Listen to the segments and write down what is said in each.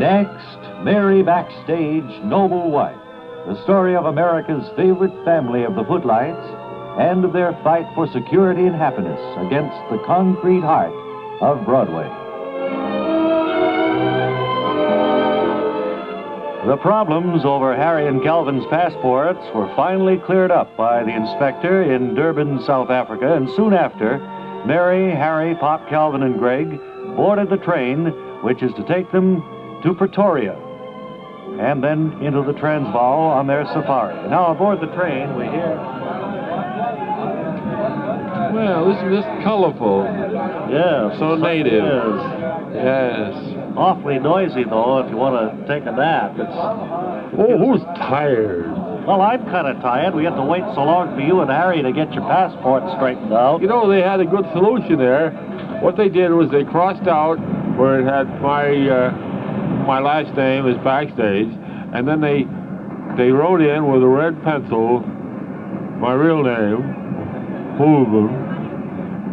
Next, Mary Backstage, Noble Wife, the story of America's favorite family of the footlights and of their fight for security and happiness against the concrete heart of Broadway. The problems over Harry and Calvin's passports were finally cleared up by the inspector in Durban, South Africa, and soon after, Mary, Harry, Pop, Calvin, and Greg boarded the train which is to take them to Pretoria and then into the Transvaal on their safari. Now aboard the train we hear... Well, isn't this colorful? Yes. So native. Yes. Awfully noisy, though, if you want to take a nap. Oh, who's tired? Well, I'm kind of tired. We had to wait so long for you and Harry to get your passport straightened out. You know, they had a good solution there. What they did was they crossed out where it had my last name is Backstage, and then they wrote in with a red pencil my real name, Hoover,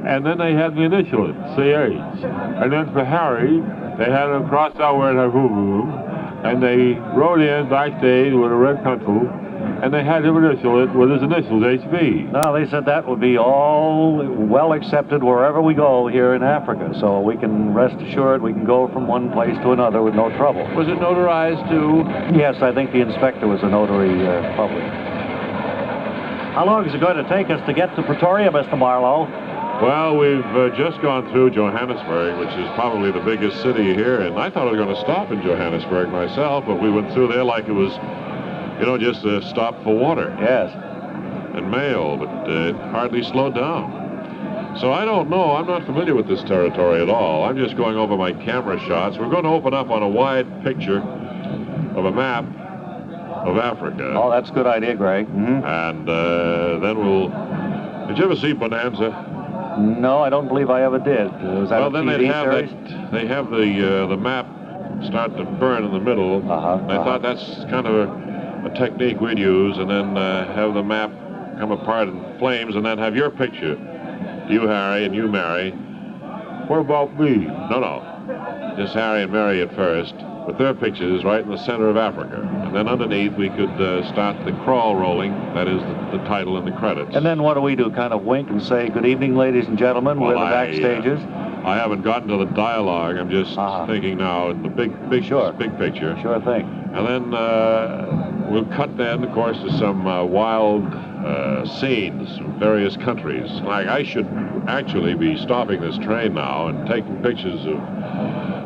and then they had me initial it, CH. And then for Harry, they had him crossed out where it had Hoover, and they wrote in Backstage with a red pencil, and they had him initial it with his initials, HB. Now, they said that would be all well accepted wherever we go here in Africa, so we can rest assured we can go from one place to another with no trouble. Was it notarized too? Yes, I think the inspector was a notary public. How long is it going to take us to get to Pretoria, Mr. Marlowe? Well, we've just gone through Johannesburg, which is probably the biggest city here, and I thought I was going to stop in Johannesburg myself, but we went through there like it was, you know, just a stop for water. Yes. And mail, but it hardly slowed down. So I don't know. I'm not familiar with this territory at all. I'm just going over my camera shots. We're going to open up on a wide picture of a map of Africa. Oh, that's a good idea, Greg. Mm-hmm. And then we'll... Did you ever see Bonanza? No, I don't believe I ever did. Was that well, a then TV they'd have series? they have the map start to burn in the middle. I thought that's kind of a technique we'd use, and then have the map come apart in flames, and then have your picture, you Harry and you Mary. What about me? No, just Harry and Mary at first, with their pictures right in the center of Africa, and then underneath we could start the crawl rolling. That is the title and the credits. And then what do we do? Kind of wink and say, "Good evening, ladies and gentlemen. Well, we're the Backstages." I haven't gotten to the dialogue. I'm just thinking now in the big picture. Sure thing. And then we'll cut then, of course, to some wild scenes from various countries. Like, I should actually be stopping this train now and taking pictures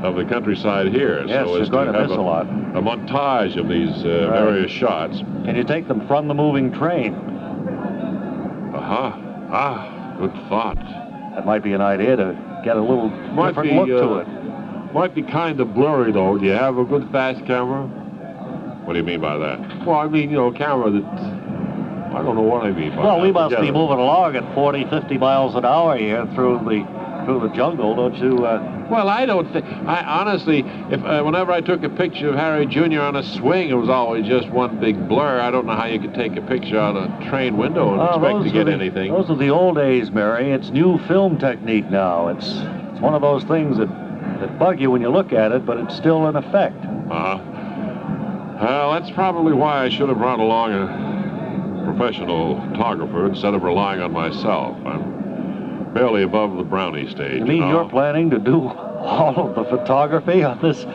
of the countryside here. Yes, so you're going to miss a lot. A montage of these various shots. Can you take them from the moving train? Good thought. That might be an idea to get a little different look to it. Might be kind of blurry, though. Do you have a good fast camera? What do you mean by that? Well, I mean, you know, camera that... I don't know what I mean by that. Well, we must be moving along at 40, 50 miles an hour here through the jungle, don't you? Well, I don't think... honestly, whenever I took a picture of Harry Jr. on a swing, it was always just one big blur. I don't know how you could take a picture out a train window and expect to get anything. Those are the old days, Mary. It's new film technique now. It's one of those things that bug you when you look at it, but it's still in effect. Well, that's probably why I should have brought along a professional photographer instead of relying on myself. I'm barely above the brownie stage. You mean you're planning to do all of the photography on this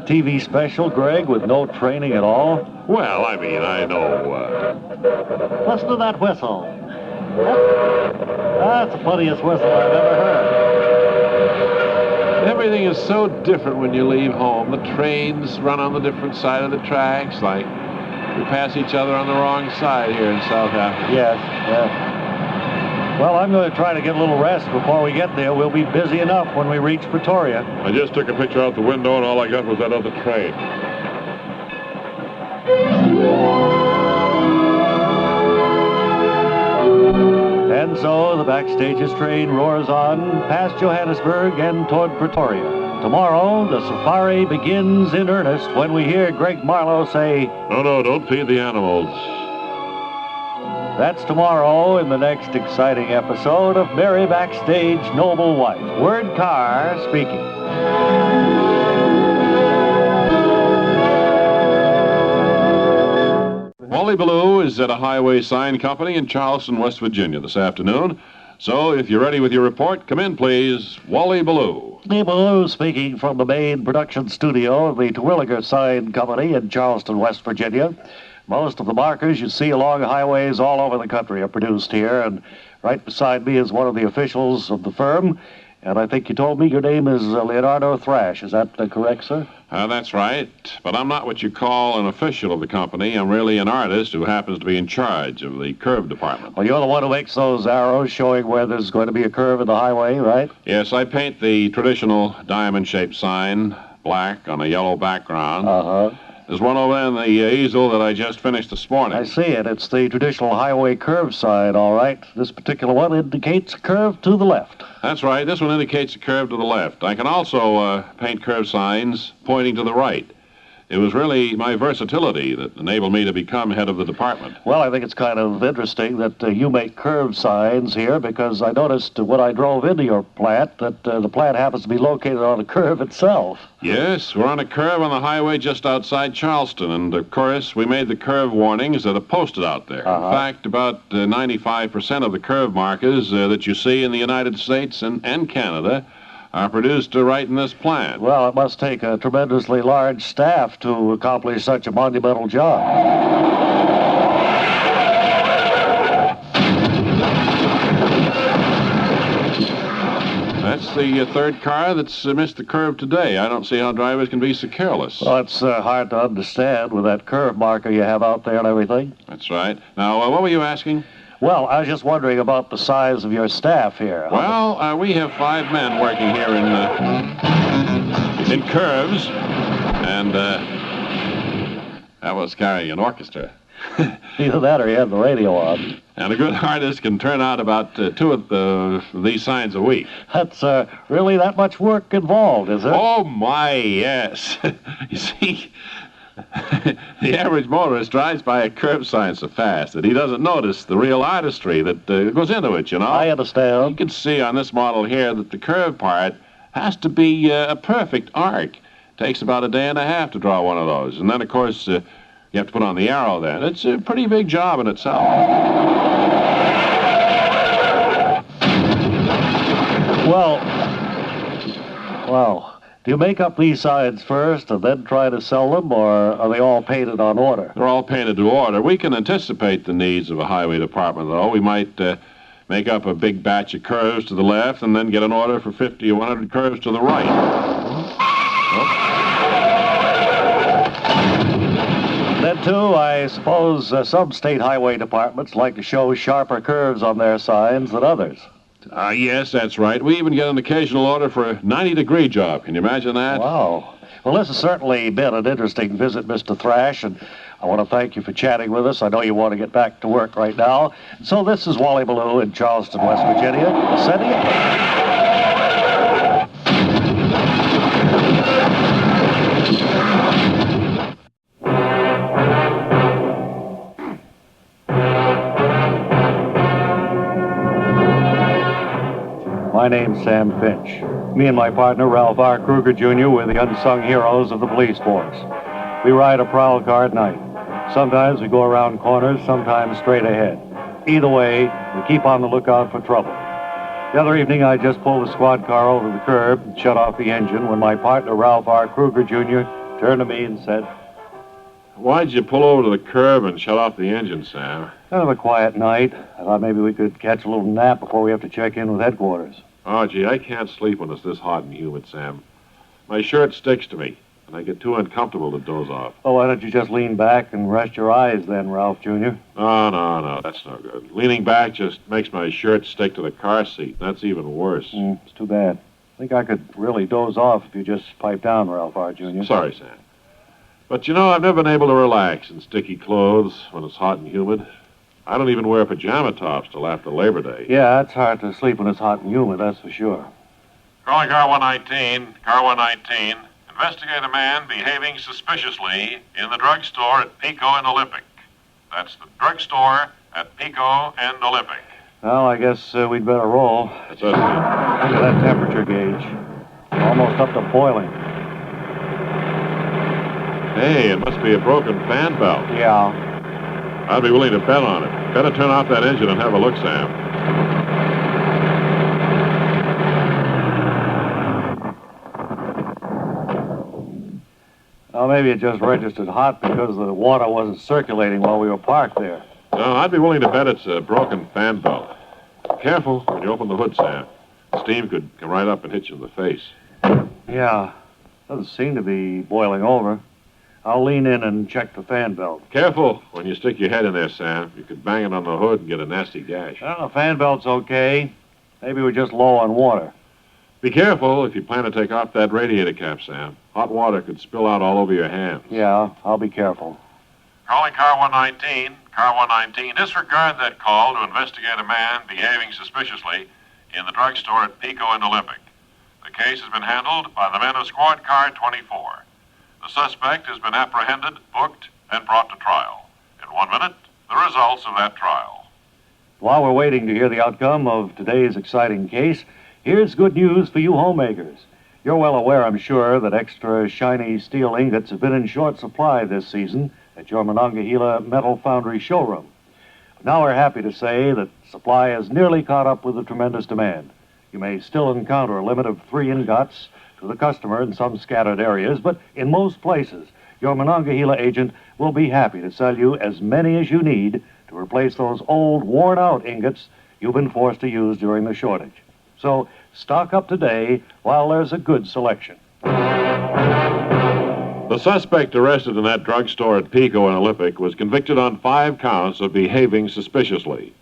TV special, Greg, with no training at all? Well, I mean, I know... Listen to that whistle. That's the funniest whistle I've ever heard. Everything is so different when you leave home. The trains run on the different side of the tracks, like we pass each other on the wrong side here in South Africa. Yes. Well, I'm going to try to get a little rest before we get there. We'll be busy enough when we reach Pretoria. I just took a picture out the window, and all I got was that other train. And so the Backstage's train roars on past Johannesburg and toward Pretoria. Tomorrow, the safari begins in earnest when we hear Greg Marlowe say, No, don't feed the animals. That's tomorrow in the next exciting episode of Mary Backstage, Noble Wife. Word Carr speaking. is at a highway sign company in Charleston, West Virginia this afternoon. So if you're ready with your report, come in, please. Wally Ballou. Wally Ballou speaking from the main production studio of the Terwilliger Sign Company in Charleston, West Virginia. Most of the markers you see along highways all over the country are produced here, and right beside me is one of the officials of the firm. And I think you told me your name is Leonardo Thrash. Is that correct, sir? That's right. But I'm not what you call an official of the company. I'm really an artist who happens to be in charge of the curve department. Well, you're the one who makes those arrows showing where there's going to be a curve in the highway, right? Yes, I paint the traditional diamond-shaped sign, black on a yellow background. Uh-huh. There's one over there in the easel that I just finished this morning. I see it. It's the traditional highway curve sign, all right. This particular one indicates a curve to the left. That's right. This one indicates a curve to the left. I can also paint curve signs pointing to the right. It was really my versatility that enabled me to become head of the department. Well, I think it's kind of interesting that you make curve signs here, because I noticed when I drove into your plant that the plant happens to be located on a curve itself. Yes, we're on a curve on the highway just outside Charleston, and of course we made the curve warnings that are posted out there. Uh-huh. In fact, about 95% of the curve markers that you see in the United States and Canada are produced right in this plant. Well, it must take a tremendously large staff to accomplish such a monumental job. That's the third car that's missed the curve today. I don't see how drivers can be so careless. Well, it's hard to understand with that curve marker you have out there and everything. That's right. Now, what were you asking? Well, I was just wondering about the size of your staff here. Well, we have 5 men working here in curves, and that was carrying an orchestra. Either that or you had the radio on. And a good artist can turn out about 2 of these signs a week. That's really that much work involved, is it? Oh, my, yes. You see, the average motorist drives by a curb sign so fast that he doesn't notice the real artistry that goes into it, you know. I understand. You can see on this model here that the curve part has to be a perfect arc. Takes about a day and a half to draw one of those. And then, of course, you have to put on the arrow then. It's a pretty big job in itself. Well, do you make up these signs first and then try to sell them, or are they all painted on order? They're all painted to order. We can anticipate the needs of a highway department, though. We might make up a big batch of curves to the left and then get an order for 50 or 100 curves to the right. Then, too, I suppose some state highway departments like to show sharper curves on their signs than others. Yes, that's right. We even get an occasional order for a 90-degree job. Can you imagine that? Wow. Well, this has certainly been an interesting visit, Mr. Thrash, and I want to thank you for chatting with us. I know you want to get back to work right now. So this is Wally Ballou in Charleston, West Virginia, sending it. My name's Sam Finch. Me and my partner, Ralph R. Kruger, Jr., we're the unsung heroes of the police force. We ride a prowl car at night. Sometimes we go around corners, sometimes straight ahead. Either way, we keep on the lookout for trouble. The other evening, I just pulled the squad car over the curb and shut off the engine when my partner, Ralph R. Kruger, Jr., turned to me and said, Why'd you pull over to the curb and shut off the engine, Sam? kind of a quiet night. I thought maybe we could catch a little nap before we have to check in with headquarters. Oh, gee, I can't sleep when it's this hot and humid, Sam. My shirt sticks to me, and I get too uncomfortable to doze off. Oh, why don't you just lean back and rest your eyes then, Ralph Jr.? No, that's no good. Leaning back just makes my shirt stick to the car seat. That's even worse. It's too bad. I think I could really doze off if you just pipe down, Ralph R. Jr. Sorry, Sam. But, you know, I've never been able to relax in sticky clothes when it's hot and humid. I don't even wear pajama tops till after Labor Day. Yeah, it's hard to sleep when it's hot and humid, that's for sure. Calling car 119. Car 119. Investigate a man behaving suspiciously in the drugstore at Pico and Olympic. That's the drugstore at Pico and Olympic. Well, I guess we'd better roll. That's us. Look at that temperature gauge. Almost up to boiling. Hey, it must be a broken fan belt. Yeah. I'd be willing to bet on it. Better turn off that engine and have a look, Sam. Well, maybe it just registered hot because the water wasn't circulating while we were parked there. No, I'd be willing to bet it's a broken fan belt. Careful when you open the hood, Sam. Steam could come right up and hit you in the face. Yeah, doesn't seem to be boiling over. I'll lean in and check the fan belt. Careful when you stick your head in there, Sam. You could bang it on the hood and get a nasty gash. Well, the fan belt's okay. Maybe we're just low on water. Be careful if you plan to take off that radiator cap, Sam. Hot water could spill out all over your hands. Yeah, I'll be careful. Calling car 119. Car 119, disregard that call to investigate a man behaving suspiciously in the drugstore at Pico and Olympic. The case has been handled by the men of squad car 24. The suspect has been apprehended, booked, and brought to trial. In 1 minute, the results of that trial. While we're waiting to hear the outcome of today's exciting case, here's good news for you homemakers. You're well aware, I'm sure, that extra shiny steel ingots have been in short supply this season at your Monongahela Metal Foundry showroom. Now we're happy to say that supply has nearly caught up with the tremendous demand. You may still encounter a limit of 3 ingots to the customer in some scattered areas, but in most places, your Monongahela agent will be happy to sell you as many as you need to replace those old, worn-out ingots you've been forced to use during the shortage. So stock up today while there's a good selection. The suspect arrested in that drugstore at Pico and Olympic was convicted on 5 counts of behaving suspiciously.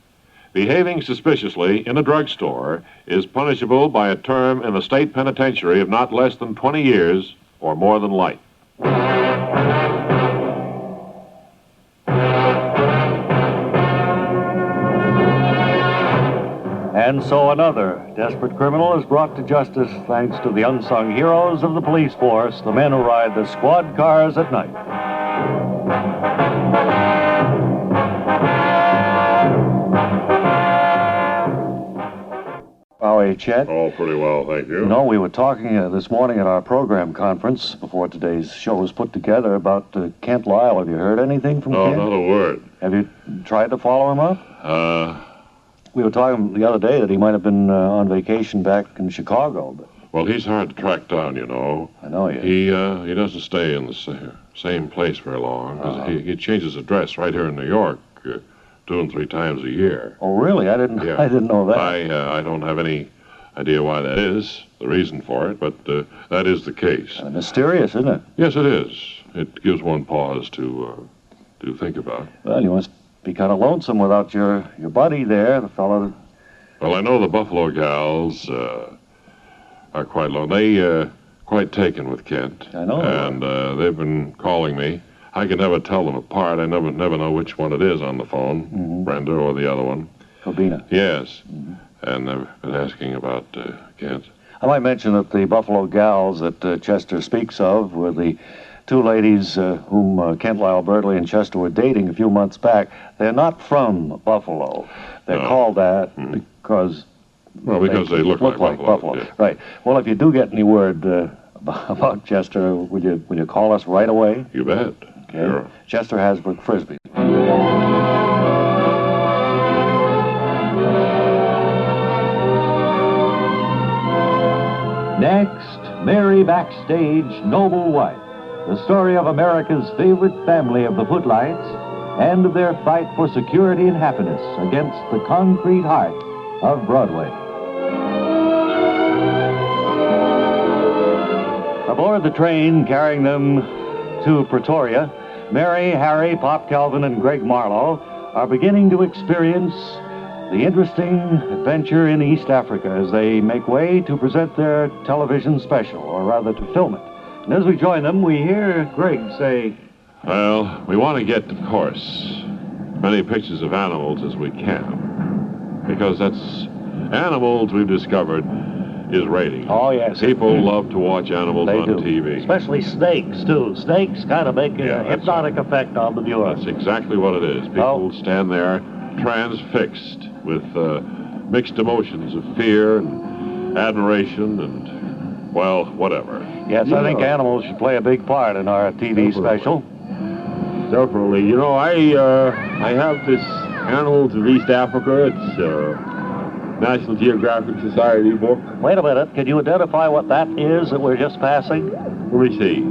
Behaving suspiciously in a drugstore is punishable by a term in the state penitentiary of not less than 20 years or more than life. And so another desperate criminal is brought to justice thanks to the unsung heroes of the police force, the men who ride the squad cars at night. How are you, Chet? Oh, pretty well, thank you. You know, we were talking this morning at our program conference before today's show was put together about Kent Lyle. Have you heard anything from No, Kent? not a word. Have you tried to follow him up? We were talking the other day that he might have been on vacation back in Chicago. But Well, he's hard to track down, you know. I know he is. He doesn't stay in the same place very long. 'Cause he changes address right here in New York 2 and 3 times a year. Oh, really? I didn't know that. I don't have any idea why that is, the reason for it, but that is the case. Kind of mysterious, isn't it? Yes, it is. It gives one pause to think about. Well, you must be kind of lonesome without your buddy there, the fellow. Well, I know the Buffalo gals are quite low. They quite taken with Kent. I know. And they've been calling me. I can never tell them apart. I never know which one it is on the phone, Brenda or the other one. Cobina. Yes. And they've been asking about Kent. I might mention that the Buffalo gals that Chester speaks of were the 2 ladies whom Kent Lyle Birdley and Chester were dating a few months back. They're not from Buffalo. They're called that because... Well, because they look like Buffalo. Yeah. Right. Well, if you do get any word about Chester, will you call us right away? You bet. Okay. Sure. Chester Hasbrook Frisbee. Next, Mary Backstayge, Noble Wife. The story of America's favorite family of the Footlights and of their fight for security and happiness against the concrete heart of Broadway. Aboard the train carrying them to Pretoria, Mary, Harry, Pop Calvin, and Greg Marlowe are beginning to experience the interesting adventure in East Africa as they make way to present their television special, or rather to film it. And as we join them, we hear Greg say, Well, we want to get, of course, many pictures of animals as we can. Because that's animals we've discovered is rating. Oh, yes. People love to watch animals They on do. TV. Especially snakes, too. Snakes kind of make a hypnotic effect on the viewer. That's exactly what it is. People stand there transfixed with mixed emotions of fear and admiration and, well, whatever. Yes, I think animals should play a big part in our TV special. definitely. You know, I have this Animals of East Africa. It's National Geographic Society book. Wait a minute. Can you identify what that is that we're just passing? Let me see.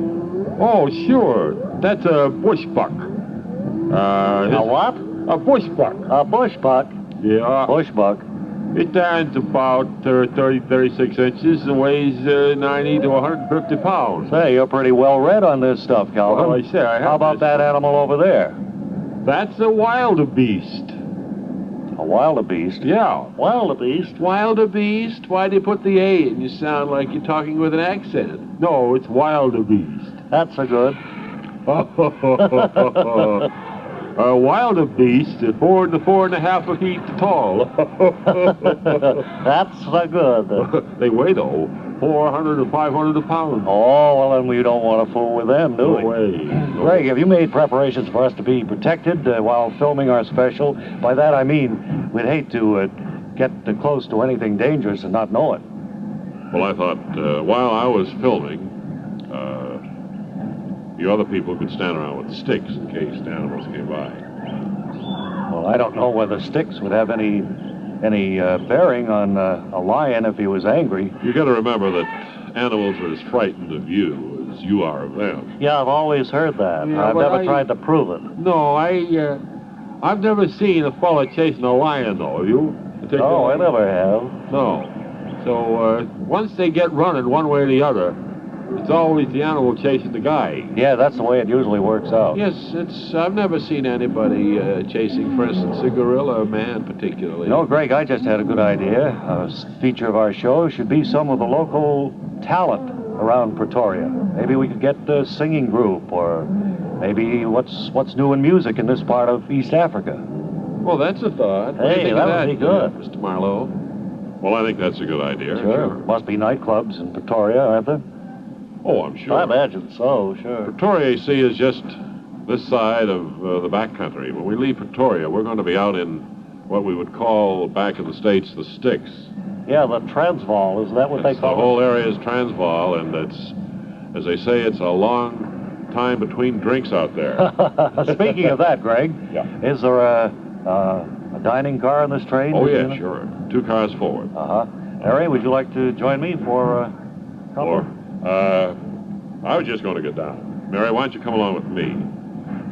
Oh, sure. That's a bush buck. A what? A bush buck. A bush buck? Yeah. Bush buck. It stands about 30, 36 inches and weighs 90 to 150 pounds. Say, you're pretty well read on this stuff, Calvin. Well, I say I have. How about that animal over there? That's a wildebeest. A wildebeest? Yeah. Wildebeest? Wildebeest? Why do you put the A in? You sound like you're talking with an accent. No, it's wildebeest. That's a good. A wildebeest is 4 to 4.5 feet tall. That's a good. They weigh, though, 400 to 500 pounds. Oh, well, then we don't want to fool with them, do we? No way. No. Greg, have you made preparations for us to be protected while filming our special? By that I mean, we'd hate to get close to anything dangerous and not know it. Well, I thought while I was filming, you other people could stand around with sticks in case the animals came by. Well, I don't know whether sticks would have any bearing on a lion if he was angry. You got to remember that animals are as frightened of you as you are of them. Yeah, I've always heard that. Yeah, I've never tried to prove it. No, I've never seen a fella chasing a lion, though. Have you? No, I never have. No. So once they get running one way or the other, it's always the animal chasing the guy. Yeah, that's the way it usually works out. Yes, I've never seen anybody chasing, for instance, a gorilla, a man particularly. No, Greg, I just had a good idea. A feature of our show should be some of the local talent around Pretoria. Maybe we could get a singing group, or maybe what's new in music in this part of East Africa. Well, that's a thought. What do you Hey, think that of would be good. Mr. Marlowe? Well, I think that's a good idea. Sure. Must be nightclubs in Pretoria, aren't there? Oh, I'm sure. I imagine so, sure. Pretoria, you see, is just this side of the backcountry. When we leave Pretoria, we're going to be out in what we would call back in the States the sticks. Yeah, the Transvaal, is that what they The call whole area is Transvaal, and it's, as they say, it's a long time between drinks out there. it? Speaking of that, Greg, is there a dining car on this train? Oh, yeah, sure. 2 cars forward. Uh-huh. Harry, would you like to join me for Or, I was just going to get down. Mary, why don't you come along with me?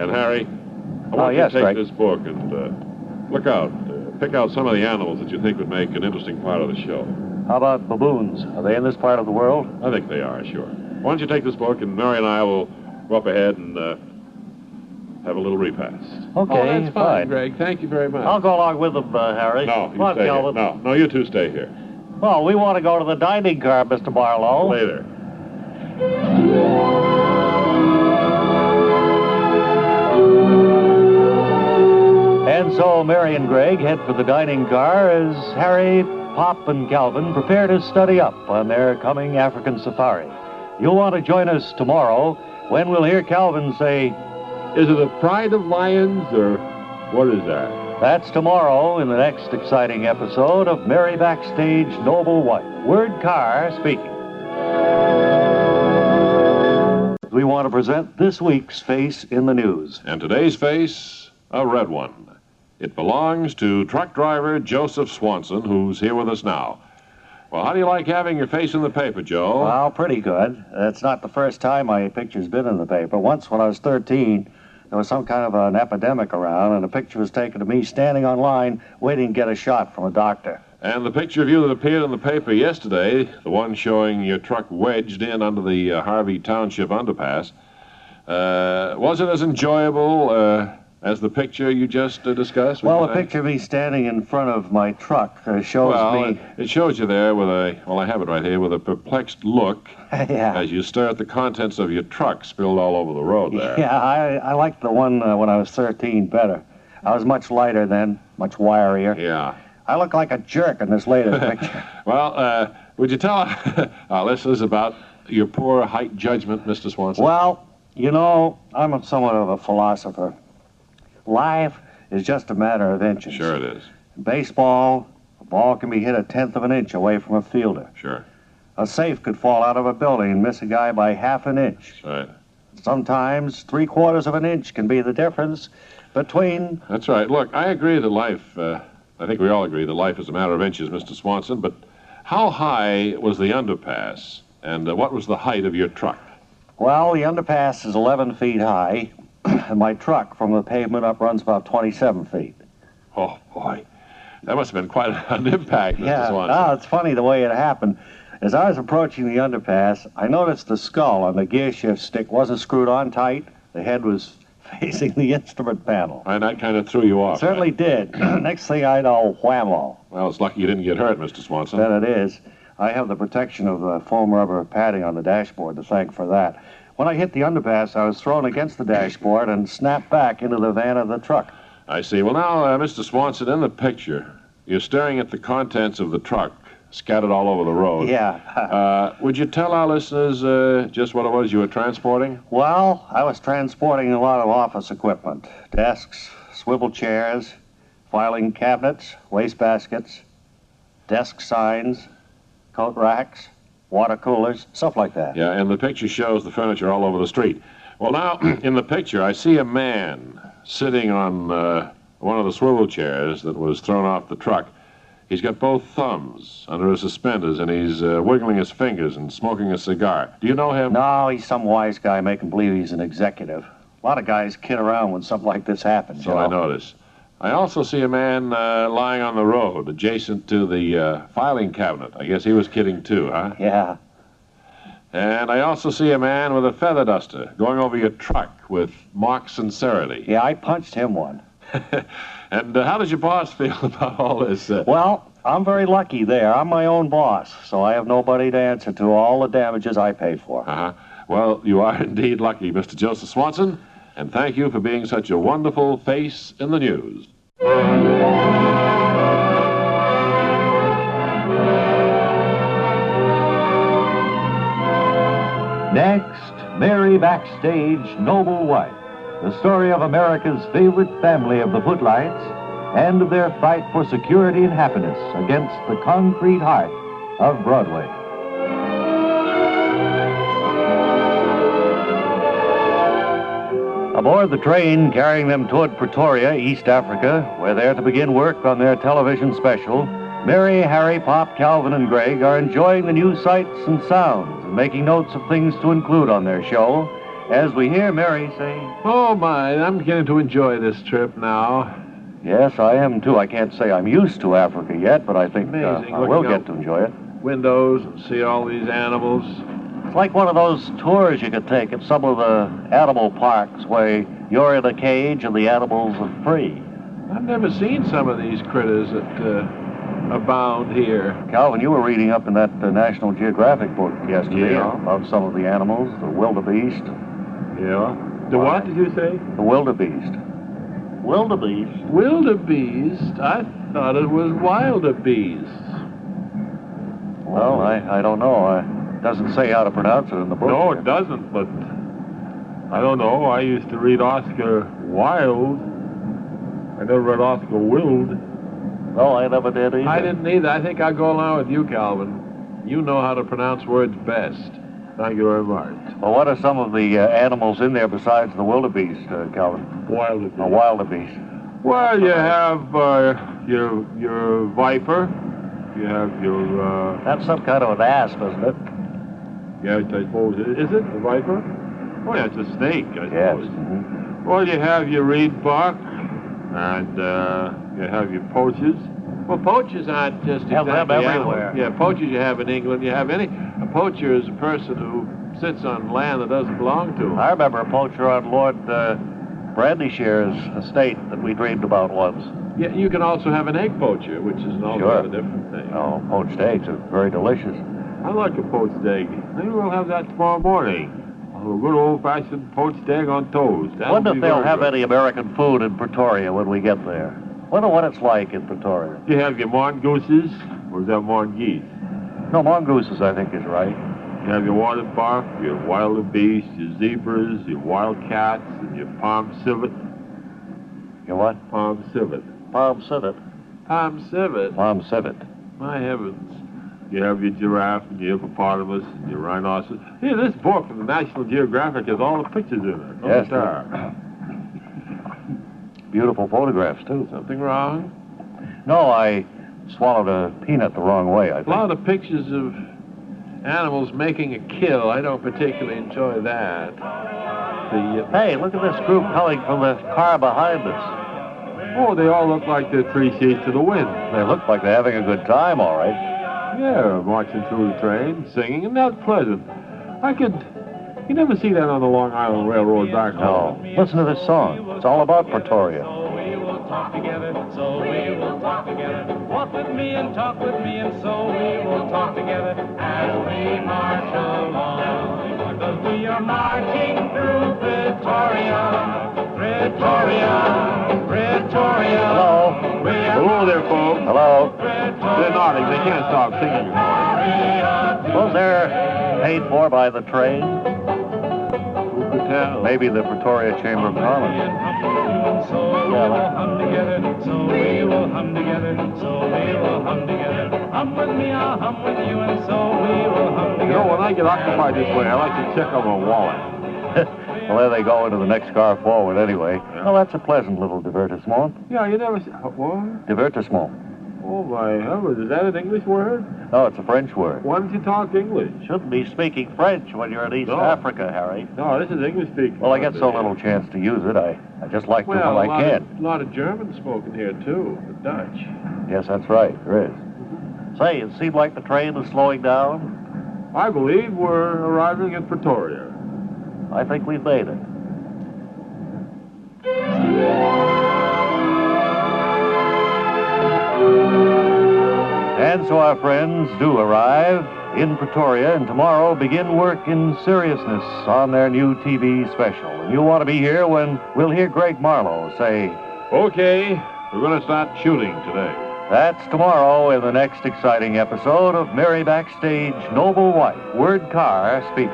And Harry, I want you to take Greg. this book and look out. Pick out some of the animals that you think would make an interesting part of the show. How about baboons? Are they in this part of the world? I think they are, sure. Why don't you take this book, and Mary and I will go up ahead and have a little repast. Okay, Oh, that's fine, Greg. Thank you very much. I'll go along with them, Harry. No, Come you on, stay here. Calvin. No, you two stay here. Well, we want to go to the dining car, Mr. Barlow. Later. And so Mary and Greg head for the dining car as Harry, Pop, and Calvin prepare to study up on their coming African safari. You'll want to join us tomorrow when we'll hear Calvin say, Is it a pride of lions, or what is that? that's tomorrow in the next exciting episode of Mary Backstage Noble Wife. Word Car speaking. We want to present this week's Face in the News. And today's face, a red one. It belongs to truck driver Joseph Swanson, who's here with us now. Well, how do you like having your face in the paper, Joe? Well, pretty good. It's not the first time my picture's been in the paper. Once when I was 13, there was some kind of an epidemic around, and a picture was taken of me standing on line waiting to get a shot from a doctor. And the picture of you that appeared in the paper yesterday, the one showing your truck wedged in under the Harvey Township underpass, was it as enjoyable as the picture you just discussed? Well, a picture of me standing in front of my truck shows me... It shows you there with I have it right here, with a perplexed look Yeah. as you stare at the contents of your truck spilled all over the road there. Yeah, I liked the one when I was 13 better. I was much lighter then, much wirier. Yeah. I look like a jerk in this latest picture. Well, would you tell our listeners about your poor height judgment, Mr. Swanson? Well, you know, I'm somewhat of a philosopher. Life is just a matter of inches. Sure it is. In baseball, a ball can be hit 1/10 of an inch away from a fielder. Sure. A safe could fall out of a building and miss a guy by 1/2 inch. That's right. Sometimes 3/4 of an inch can be the difference between... That's right. Look, I agree that life, I think we all agree that life is a matter of inches, Mr. Swanson, but how high was the underpass, and what was the height of your truck? Well, the underpass is 11 feet high, and my truck from the pavement up runs about 27 feet. Oh, boy. That must have been quite an impact, Mr. Swanson. Yeah, it's funny the way it happened. As I was approaching the underpass, I noticed the skull on the gear shift stick wasn't screwed on tight. The head was facing the instrument panel. And that kind of threw you off. Certainly did. Next thing I know, whammo. Well, it's lucky you didn't get hurt, Mr. Swanson. That it is. I have the protection of the foam rubber padding on the dashboard to thank for that. When I hit the underpass, I was thrown against the dashboard and snapped back into the van of the truck. I see. Well, now, Mr. Swanson, in the picture, you're staring at the contents of the truck scattered all over the road. Yeah. Would you tell our listeners just what it was you were transporting? Well, I was transporting a lot of office equipment. Desks, swivel chairs, filing cabinets, wastebaskets, desk signs, coat racks, water coolers, stuff like that. Yeah, and the picture shows the furniture all over the street. Well, now, in the picture, I see a man sitting on one of the swivel chairs that was thrown off the truck. He's got both thumbs under his suspenders, and he's wiggling his fingers and smoking a cigar. Do you know him? No, he's some wise guy making believe he's an executive. A lot of guys kid around when something like this happens. So I notice. I also see a man lying on the road adjacent to the filing cabinet. I guess he was kidding too, huh? Yeah. And I also see a man with a feather duster going over your truck with mock sincerity. Yeah, I punched him one. And how does your boss feel about all this? Well, I'm very lucky there. I'm my own boss, so I have nobody to answer to all the damages I paid for. Uh-huh. Well, you are indeed lucky, Mr. Joseph Swanson, and thank you for being such a wonderful face in the news. Next, Mary Backstage, Noble Wife. The story of America's favorite family of the Footlights and of their fight for security and happiness against the concrete heart of Broadway. Aboard the train carrying them toward Pretoria, East Africa, where they're to begin work on their television special, Mary, Harry, Pop, Calvin, and Greg are enjoying the new sights and sounds and making notes of things to include on their show, as we hear Mary say, "Oh, my, I'm beginning to enjoy this trip now." "Yes, I am, too. I can't say I'm used to Africa yet, but I think Amazing. I will Looking get out to enjoy it. Windows and see all these animals. It's like one of those tours you could take at some of the animal parks where you're in a cage and the animals are free." I've never seen some of these critters that abound here. Calvin, you were reading up in that National Geographic book yesterday Yeah. about some of the animals, the wildebeest. Yeah. The what did you say? The wildebeest. Wildebeest? Wildebeest? I thought it was wildebeest. Well, I don't know. It doesn't say how to pronounce it in the book. No, it doesn't, but I don't know. I used to read Oscar Wilde. I never read Oscar Wilde. No, I never did either. I didn't either. I think I'll go along with you, Calvin. You know how to pronounce words best. Thank you very much. Well, what are some of the animals in there besides the wildebeest, Calvin? Wildebeest. A wildebeest. Well, you have your viper. You have your... That's some kind of an asp, isn't it? Yes, I suppose. Is it a viper? Oh, yeah, it's a snake, I Yes. suppose. Mm-hmm. Well, you have your reed buck, and you have your poachers. Well, poachers aren't just Have them exactly everywhere. animals. Yeah, poachers you have in England. You have a poacher is a person who sits on land that doesn't belong to him. I remember a poacher on Lord Brandyshire's estate that we dreamed about once. Yeah, you can also have an egg poacher, which is an altogether different thing. Oh, poached eggs are very delicious. I like a poached egg. Maybe we'll have that tomorrow morning. A good old-fashioned poached egg on toast. That'll Wonder be if they'll very have good. any American food in Pretoria when we get there. Wonder what it's like in Pretoria. You have your mongooses, or is that mongoose? No, mongooses, I think, is right. You have your water buck, your wildebeest, your zebras, your wildcats, and your palm civet. Your what? Palm civet. Palm civet. Palm civet? Palm civet. My heavens. You have your giraffe, and your hippopotamus, and your rhinoceros. Here, this book from the National Geographic has all the pictures in it. Yes, sir. Beautiful photographs, too. Something wrong? No, I swallowed a peanut the wrong way, I think. A lot of pictures of animals making a kill. I don't particularly enjoy that. Hey, look at this group coming from the car behind us. Oh, they all look like they're three sheets to the wind. They look like they're having a good time, all right. Yeah, marching through the train, singing, and that's pleasant. You never see that on the Long Island Railroad back home. No. Listen to this song. It's all about Pretoria. So we will talk together, so we will talk together. Walk with me and talk with me, and so we will talk together as we march along. Because we are marching through Pretoria, Pretoria, Pretoria. Hello. Hello there, folks. Hello. They're nodding. They can't stop singing anymore. Suppose they're paid for by the train? Who could tell? Maybe the Pretoria Chamber of Commerce. So we will hum together, so we will hum together, so we will hum together. Hum with me, I'll hum with you, and so we will hum together. You know, when I get occupied this way, I like to check on my wallet. Well, there they go into the next car forward anyway. Yeah. Well, that's a pleasant little divertissement. Yeah, you never see... What? Divertissement. Oh, my heavens. Is that an English word? No, it's a French word. Why don't you talk English? Shouldn't be speaking French when you're in East Africa, Harry. No, this is English speaking. Well, I get so little chance to use it, I just like to when I can. A lot of German spoken here, too. The Dutch. Yes, that's right. There is. Say, it seemed like the train was slowing down. I believe we're arriving at Pretoria. I think we've made it. And so our friends do arrive in Pretoria, and tomorrow begin work in seriousness on their new TV special. And you'll want to be here when we'll hear Greg Marlowe say, Okay, we're going to start shooting today. that's tomorrow in the next exciting episode of Mary Backstage Noble Wife, Word Carr speaking.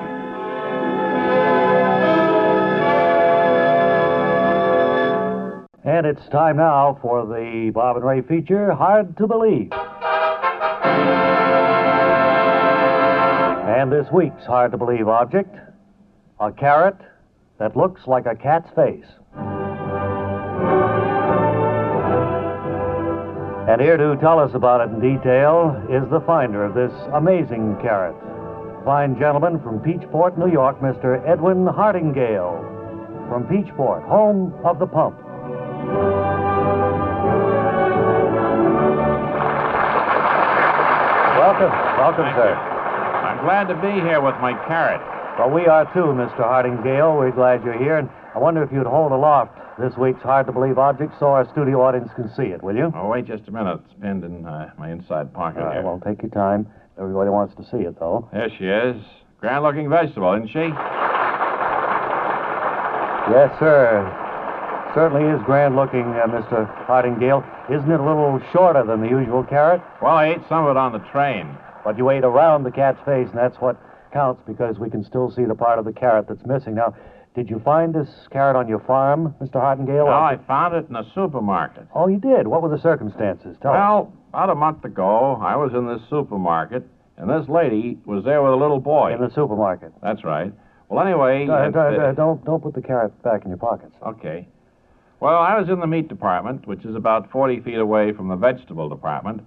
And it's time now for the Bob and Ray feature, Hard to Believe. And this week's Hard to Believe object, a carrot that looks like a cat's face. And here to tell us about it in detail is the finder of this amazing carrot. Fine gentleman from Peachport, New York, Mr. Edwin Hardingale. From Peachport, home of the pump. Welcome, sir. I'm glad to be here with my carrot. Well, we are too, Mr. Hardingale. We're glad you're here, and I wonder if you'd hold aloft this week's Hard to Believe object so our studio audience can see it, will you? Oh, wait just a minute. It's pinned in my inside pocket here. Well, take your time. Everybody wants to see it, though. There she is. Grand-looking vegetable, isn't she? Yes, sir. Certainly is grand-looking, Mr. Hardingale. Isn't it a little shorter than the usual carrot? Well, I ate some of it on the train. But you ate around the cat's face, and that's what counts because we can still see the part of the carrot that's missing. Now, did you find this carrot on your farm, Mr. Hardingale? No, I found it in a supermarket. Oh, you did? What were the circumstances? Tell us. Well, about a month ago, I was in this supermarket, and this lady was there with a little boy. In the supermarket? That's right. Well, anyway... Don't put the carrot back in your pockets. Okay. Well, I was in the meat department, which is about 40 feet away from the vegetable department.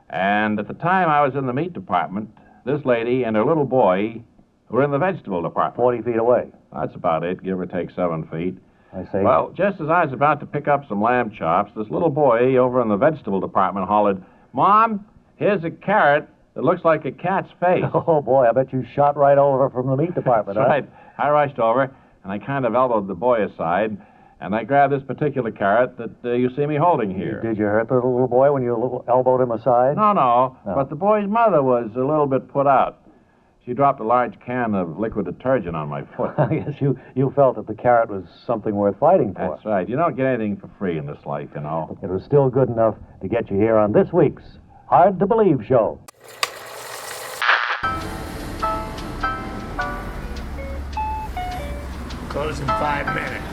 And at the time I was in the meat department, this lady and her little boy were in the vegetable department. 40 feet away? That's about it, give or take 7 feet. I see. Well, just as I was about to pick up some lamb chops, this little boy over in the vegetable department hollered, "Mom, here's a carrot that looks like a cat's face." Oh, boy, I bet you shot right over from the meat department, That's right. I rushed over, and I kind of elbowed the boy aside, and I grabbed this particular carrot that you see me holding here. Did you hurt the little boy when you elbowed him aside? No, but the boy's mother was a little bit put out. She dropped a large can of liquid detergent on my foot. I guess you felt that the carrot was something worth fighting for. That's right. You don't get anything for free in this life, you know. It was still good enough to get you here on this week's Hard to Believe show. Close in 5 minutes.